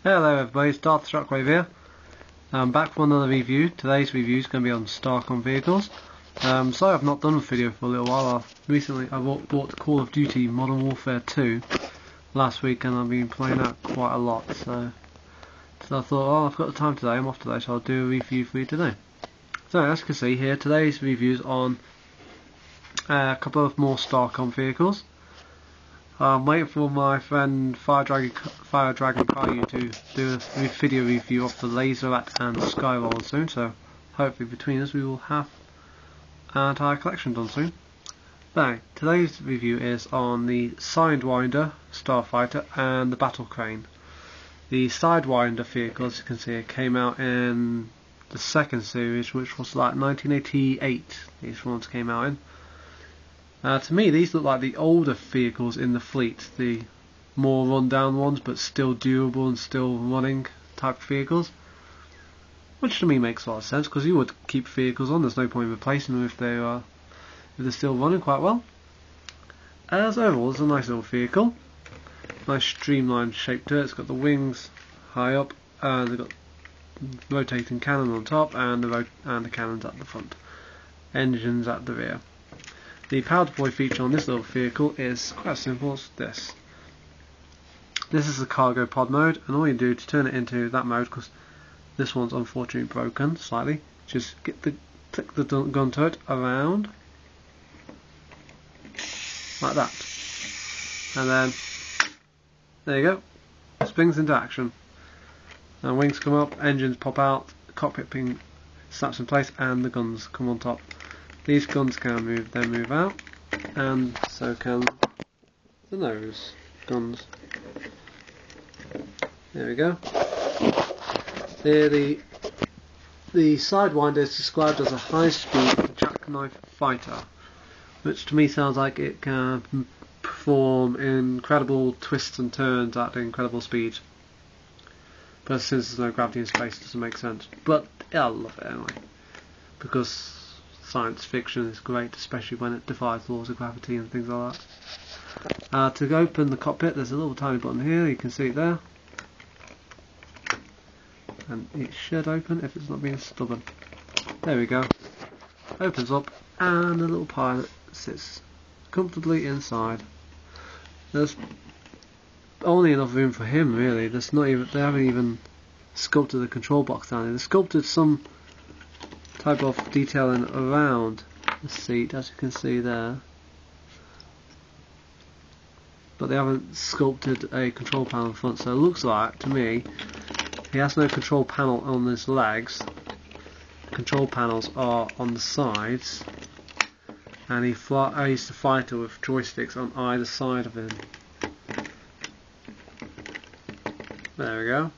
Hello everybody, it's Darth Shockwave here. I'm back for another review. Today's review is going to be on Starcom vehicles. Sorry I've not done a video for a little while. I bought Call of Duty Modern Warfare 2 last week and I've been playing that quite a lot. So I thought, oh, I've got the time today, I'm off today, so I'll do a review for you today. So as you can see here, today's review is on a couple of more Starcom vehicles. I'm waiting for my friend Fire Dragon Caillou to do a video review of the Laserrat and Skyroller soon, so hopefully between us we will have an entire collection done soon. Now, today's review is on the Sidewinder Starfighter and the Battlecrane. The Sidewinder vehicle, as you can see, came out in the second series, which was like 1988. These ones came out in. To me, these look like the older vehicles in the fleet, the more run-down ones, but still durable and still running type vehicles. Which to me makes a lot of sense, because you would keep vehicles on. There's no point in replacing them if they're still running quite well. As overall, it's a nice little vehicle, nice streamlined shape to it. It's got the wings high up, they've got rotating cannon on top, and the cannons at the front, engines at the rear. The power deploy feature on this little vehicle is quite simple. It's this. This is the cargo pod mode, and all you do to turn it into that mode, because this one's unfortunately broken slightly, just click the gun turret around like that, and then there you go. Springs into action, and wings come up, engines pop out, cockpit ping snaps in place, and the guns come on top. These guns can move out, and so can the nose guns. There we go. Here the Sidewinder is described as a high-speed jackknife fighter, which to me sounds like it can perform incredible twists and turns at incredible speed. But since there's no gravity in space, it doesn't make sense. But yeah, I love it anyway, because science fiction is great, especially when it defies laws of gravity and things like that. To open the cockpit, there's a little tiny button here, you can see it there, and it should open if it's not being stubborn. There we go. Opens up, and the little pilot sits comfortably inside. There's only enough room for him, really. They haven't even sculpted the control box down there. They sculpted some type of detailing around the seat, as you can see there, but they haven't sculpted a control panel in front, so it looks like to me he has no control panel on his legs. The control panels are on the sides, and he's the fighter with joysticks on either side of him. There we go.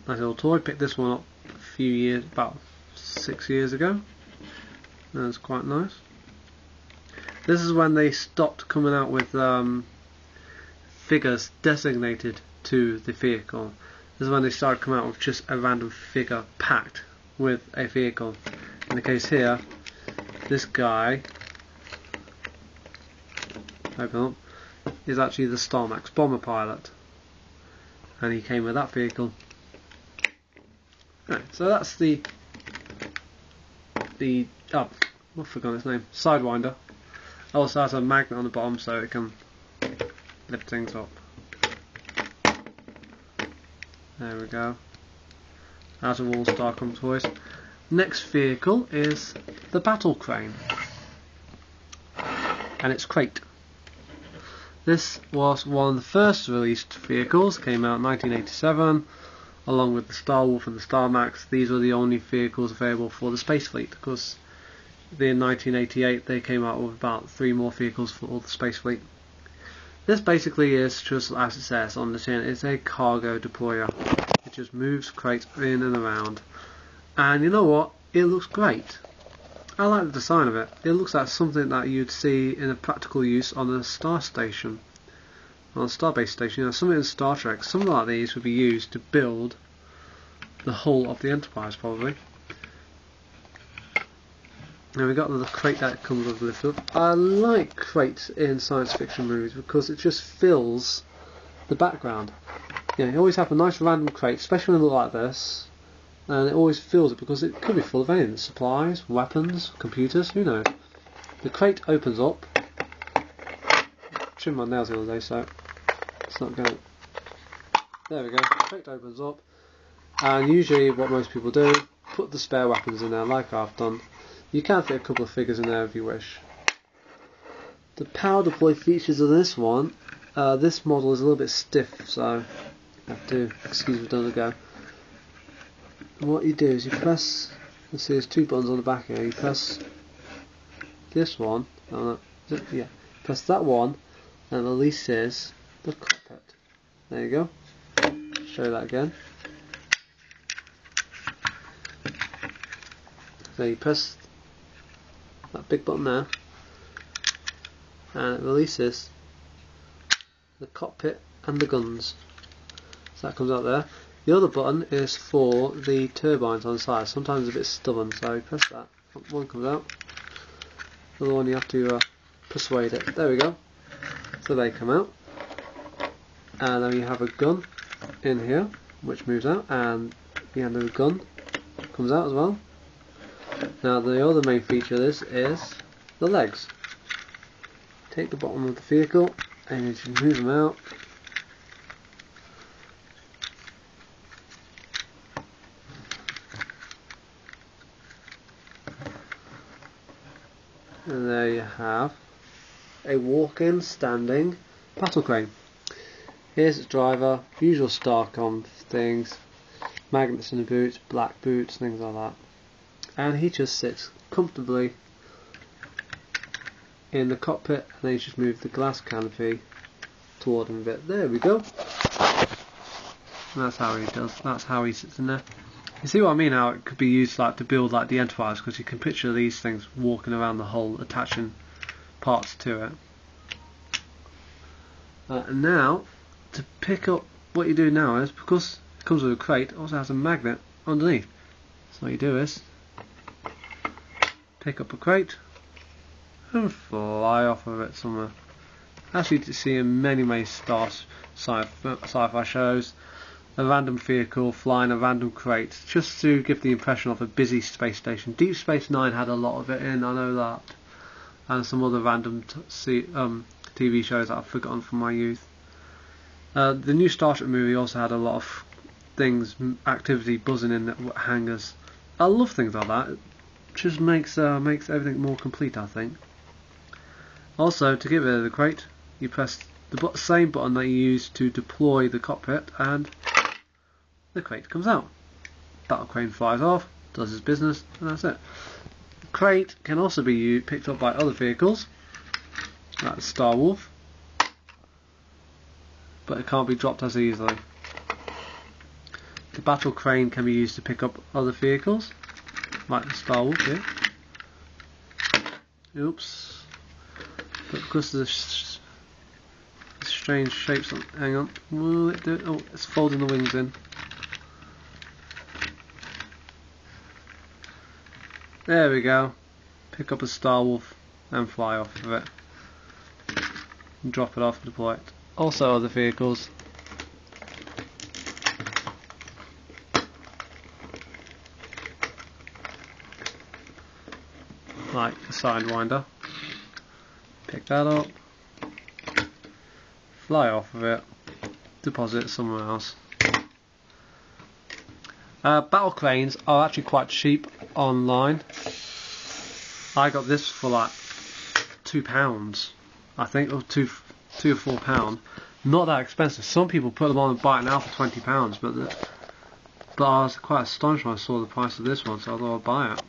Nice little toy. Picked this one up a few years, about 6 years ago. That's quite nice. This is when they stopped coming out with figures designated to the vehicle. This is when they started coming out with just a random figure packed with a vehicle. In the case here, this guy, open up, is actually the Starmax bomber pilot, and he came with that vehicle. Right, so that's the I forgot his name, Sidewinder. Also has a magnet on the bottom so it can lift things up. There we go. Out of all Starcom toys. Next vehicle is the Battlecrane and its crate. This was one of the first released vehicles, came out in 1987. Along with the Star Wolf and the Starmax, these were the only vehicles available for the Space Fleet, because in 1988 they came out with about 3 more vehicles for all the Space Fleet. This basically is, just as it says on the tin, it's a cargo deployer. It just moves crates in and around. And you know what? It looks great. I like the design of it. It looks like something that you'd see in a practical use on a star station. On a starbase station, you know, something in Star Trek. Something like these would be used to build the hull of the Enterprise, probably. And we got the crate that comes with the lift up. I like crates in science fiction movies because it just fills the background. yeah, you always have a nice random crate, especially when they look like this, and it always fills it because it could be full of anything, supplies, weapons, computers, who knows. The crate opens up. I trimmed my nails the other day, so it's not going. There we go. The crate opens up, and usually what most people do, put the spare weapons in there, like I've done. You can fit a couple of figures in there if you wish. The power deploy features of this one, this model is a little bit stiff, so you have to excuse me another go. What you do is you press, let's see, there's two buttons on the back here. You press this one, yeah, press that one, and it releases the cockpit. There you go. Show that again. So you press that big button there, and it releases the cockpit and the guns. So that comes out there. The other button is for the turbines on the side. Sometimes it's a bit stubborn, so you press that. One comes out. The other one you have to persuade it. There we go. So they come out. And then you have a gun in here, which moves out, and the end of the gun comes out as well. Now the other main feature of this is the legs. Take the bottom of the vehicle and you just move them out. And there you have a walk-in standing battle crane. Here's its driver, usual Starcom things, magnets in the boots, black boots, things like that. And he just sits comfortably in the cockpit, and then you just move the glass canopy toward him a bit. There we go. And that's how he does. That's how he sits in there. You see what I mean? How it could be used like to build like the Enterprise, because you can picture these things walking around the hull, attaching parts to it. And now, to pick up, what you do now is, because it comes with a crate, it also has a magnet underneath. So what you do is pick up a crate and fly off of it somewhere. As you see in many sci-fi shows, a random vehicle flying a random crate, just to give the impression of a busy space station. Deep Space Nine had a lot of it in, I know that, and some other random TV shows that I've forgotten from my youth. The new Star Trek movie also had a lot of things, activity buzzing in the hangars. I love things like that. It just makes everything more complete, I think. Also, to get rid of the crate, you press the same button that you use to deploy the cockpit, and the crate comes out. Battlecrane flies off, does his business, and that's it. The crate can also be picked up by other vehicles, like the Star Wolf, but it can't be dropped as easily. The Battlecrane can be used to pick up other vehicles, like the Star Wolf here. Oops. But because of the strange shapes, hang on, will it do it? Oh, it's folding the wings in. There we go. Pick up a Star Wolf and fly off of it. And drop it off and deploy it. Also other vehicles. Like the Sidewinder. Pick that up. Fly off of it. Deposit it somewhere else. Battle cranes are actually quite cheap online. I got this for like £2, I think, or £2 or £4. Not that expensive. Some people put them on and buy it now for £20, but I was quite astonished when I saw the price of this one, so I thought I'd buy it.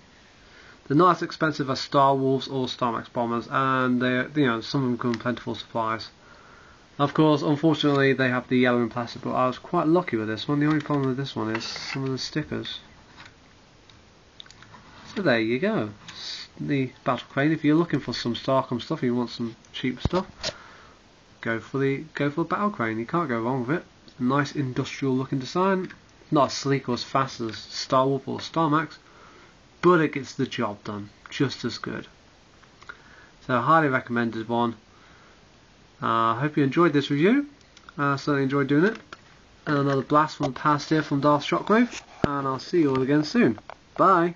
They're not as expensive as Star Wolves or Star Max bombers, and some of them come in plentiful supplies. Of course, unfortunately, they have the yellow and plastic, but I was quite lucky with this one. The only problem with this one is some of the stickers. So there you go. The battle crane. If you're looking for some Starcom stuff, and you want some cheap stuff, go for the battle crane. You can't go wrong with it. A nice industrial looking design. Not as sleek or as fast as Star Wolf or Star Max, but it gets the job done just as good. So highly recommended one. I hope you enjoyed this review. I certainly enjoyed doing it. and another blast from the past here from Darth Shockwave, and I'll see you all again soon. Bye!